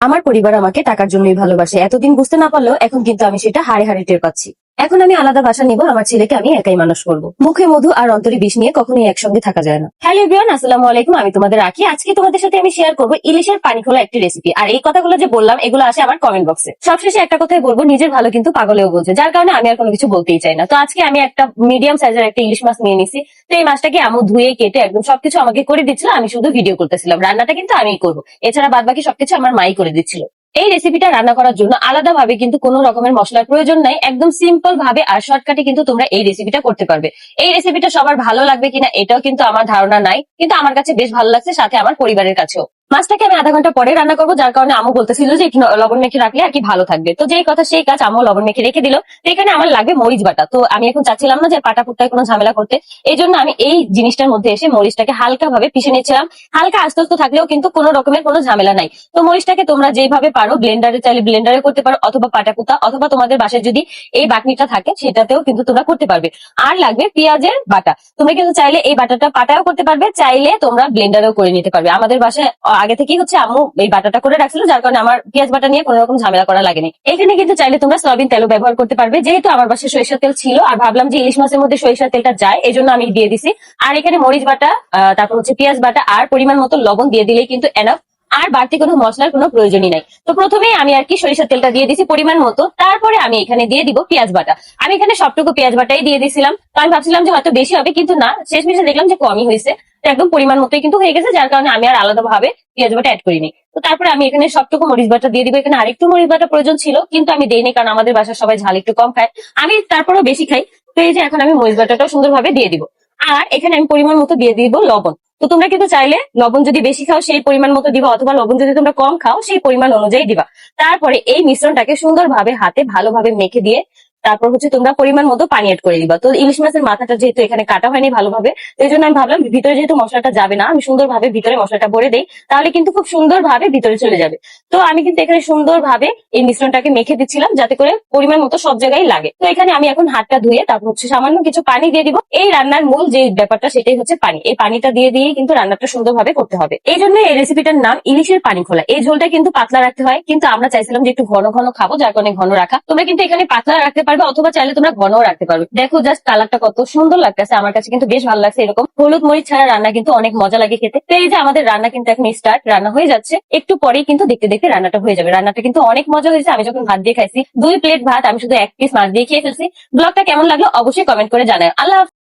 আমার পরিবার আমাকে টাকার জন্যই ভালোবাসে, এতদিন বুঝতে না পারলেও এখন কিন্তু আমি সেটা হাড়ে হাড়ে টের পাচ্ছি। এখন আমি আলাদা বাসা নিব, আমার ছেলেকে আমি একাই মানুষ করব। মুখে মধু আর অন্তরে বিষ নিয়ে কখনোই একসঙ্গে থাকা যায় না। হ্যালো এভরিওয়ান, আসসালামু আলাইকুম। আমি তোমাদের রাখি। আজকে তোমাদের সাথে আমি শেয়ার করব ইলিশের পানি খোলা একটি রেসিপি। আর এই কথাগুলো যে বললাম, এগুলো আসে আমার কমেন্ট বক্সে। সবশেষে একটা কথাই বলবো, নিজের ভালো কিন্তু পাগলেও বলছে, যার কারণে আমি আর কোনো কিছু বলতেই চাই না। তো আজকে আমি একটা মিডিয়াম সাইজের একটা ইলিশ মাছ নিয়ে নিছি। তো এই মাছটাকে আমু ধুয়ে কেটে একদম সবকিছু আমাকে করে দিচ্ছিল, আমি শুধু ভিডিও করতেছিলাম। রান্নাটা কিন্তু আমিই করবো, এছাড়া বাদ বাকি সবকিছু আমার মাই করে দিচ্ছিল। এই রেসিপিটা রান্না করার জন্য আলাদা ভাবে কিন্তু কোনো রকমের মশলার প্রয়োজন নাই, একদম সিম্পল ভাবে আর শর্টকাটে কিন্তু তোমরা এই রেসিপিটা করতে পারবে। এই রেসিপিটা সবার ভালো লাগবে কিনা এটাও কিন্তু আমার ধারণা নাই, কিন্তু আমার কাছে বেশ ভালো লাগছে, সাথে আমার পরিবারের কাছেও। মাছটাকে আমি আধা ঘন্টা পরে রান্না করবো, যার কারণে আমু বলতেছিল যে একটু লবণ মেখে রাখলে আর কি ভালো থাকবে। তো যেই কথা সেই কাজ, আমু লবণ মেখে রেখে দিল। তো এখানে আমার লাগবে মরিচ বাটা। তো আমি এখন চাচ্ছিলাম না যে পাটা পুটটায় কোনো ঝামেলা করতে, এই জন্য আমি এই জিনিসটার মধ্যে এসে মরিচটাকে হালকা ভাবে পিষে নিচ্ছিলাম। হালকা আস্তে আস্তে থাকলেও কিন্তু কোনো রকমের কোনো ঝামেলা নাই। তো মরিচটাকে তোমরা যেভাবে পারো, ব্লেন্ডারে চাইলে ব্লেন্ডারে করতে পারো, অথবা পাটাকুটা, অথবা তোমাদের বাসায় যদি এই বাটনিটা থাকে সেটাতেও কিন্তু তোমরা করতে পারবে। আর লাগবে পেঁয়াজের বাটা। তোমরা কিন্তু চাইলে এই বাটাটা পাটাও করতে পারবে, চাইলে তোমরা ব্লেন্ডারেও করে নিতে পারবে। আমাদের বাসায় আগে থেকেই হচ্ছে আম্মু এই বাটাটা করে রাখছিল, যার কারণে আমার পেঁয়াজ বাটা নিয়ে কোনো রকম ঝামেলা করা লাগেনি। এখানে কিন্তু চাইলে তোমরা সয়াবিন তেলও ব্যবহার করতে পারবে, যেহেতু আমার বাসায় সরিষার তেল ছিল আর ভাবলাম যে ইলিশ মাছের মধ্যে সরিষার তেলটা যায়, এই জন্য আমি দিয়ে দিছি। আর এখানে মরিচ বাটা, তারপর হচ্ছে পেঁয়াজ বাটা আর পরিমাণ মতো লবণ দিয়ে দিলেই কিন্তু এনাফ। আর বাড়তি কোনো মশলার কোনো প্রয়োজনই নাই। তো প্রথমেই আমি আর কি সরিষার তেলটা দিয়ে দিছি পরিমাণ মতো, তারপরে আমি এখানে দিয়ে দিব পেঁয়াজ বাটা। আমি এখানে সবটুকু পেঁয়াজ বাটাই দিয়ে দিছিলাম। তো আমি ভাবছিলাম যে হয়তো বেশি হবে, কিন্তু না, শেষমেশে দেখলাম যে কমই হয়েছে। একদম পরিমাণ মতোই কিন্তু হয়ে গেছে, যার কারণে আমি আর আলাদা ভাবে পেঁয়াজ বাটা অ্যাড করিনি। তো তারপরে আমি এখানে সবটুকু মরিচ বাটা দিয়ে দিব। এখানে আরেকটু মরিচ বাটা প্রয়োজন ছিল, কিন্তু আমি দেইনি, কারণ আমাদের বাসার সবাই ঝাল একটু কম খায়, আমি তারপরেও বেশি খাই। তো এই যে এখন আমি মরিচ বাটাটাও সুন্দরভাবে দিয়ে দিব। আর এখানে আমি পরিমাণ মতো দিয়ে দিব লবণ। তো তোমরা কিন্তু চাইলে লবণ যদি বেশি খাও সেই পরিমাণ মতো দিবা, অথবা লবণ যদি তোমরা কম খাও সেই পরিমাণ অনুযায়ী দিবা। তারপরে এই মিশ্রণটাকে সুন্দরভাবে হাতে ভালোভাবে মেখে দিয়ে তারপর হচ্ছে তোমরা পরিমাণ মতো পানি এড করে দিবা। তো ইলিশ মাছের মাথাটা যেহেতু এখানে কাটা হয়নি ভালোভাবে, তো এই জন্য আমি ভাবলাম ভিতরে যেহেতু মশলাটা যাবে না, আমি সুন্দরভাবে ভিতরে মশলাটা ভরে দেই, তাহলে কিন্তু খুব সুন্দরভাবে ভিতরে চলে যাবে। তো আমি কিন্তু এখানে সুন্দরভাবে এই মিশ্রণটাকে মেখে দিচ্ছিলাম, যাতে করে পরিমাণ মতো সব জায়গায় লাগে। তো এখানে আমি এখন হাতটা ধুয়ে তারপর হচ্ছে সামান্য কিছু পানি দিয়ে দিব। এই রান্নার মূল যে ব্যাপারটা সেটাই হচ্ছে পানি। এই পানিটা দিয়ে দিয়ে কিন্তু রান্নাটা সুন্দরভাবে করতে হবে। এই জন্য এই রেসিপিটার নাম ইলিশের পানি খোলা। এই ঝোলটা কিন্তু পাতলা রাখতে হয়, কিন্তু আমরা চাইছিলাম যে একটু ঘন ঘন খাবো, যার কারণে ঘন রাখা। তোমরা কিন্তু এখানে পাতলা রাখতে পারবে, অথবা চাইলে তোমরা ঘনও রাখতে পারবে। দেখো জাস্ট কালারটা কত সুন্দর লাগতেছে, আমার কাছে কিন্তু বেশ ভালো লাগছে। এরকম হলুদ মরিচ ছাড়া রান্না কিন্তু অনেক মজা লাগে খেতে। তো এই যে আমাদের রান্না কিন্তু এখন স্টার্ট, রান্না হয়ে যাচ্ছে, একটু পরেই কিন্তু দেখতে দেখতে রান্নাটা হয়ে যাবে। রান্নাটা কিন্তু অনেক মজা হয়েছে। আমি যখন ভাত দিয়ে খাইছি, 2 প্লেট ভাত আমি শুধু 1 পিস মাছ দিয়ে খেয়ে ফেলছি। ব্লগটা কেমন লাগলো অবশ্যই কমেন্ট করে জানাও। আল্লাহ হাফেজ।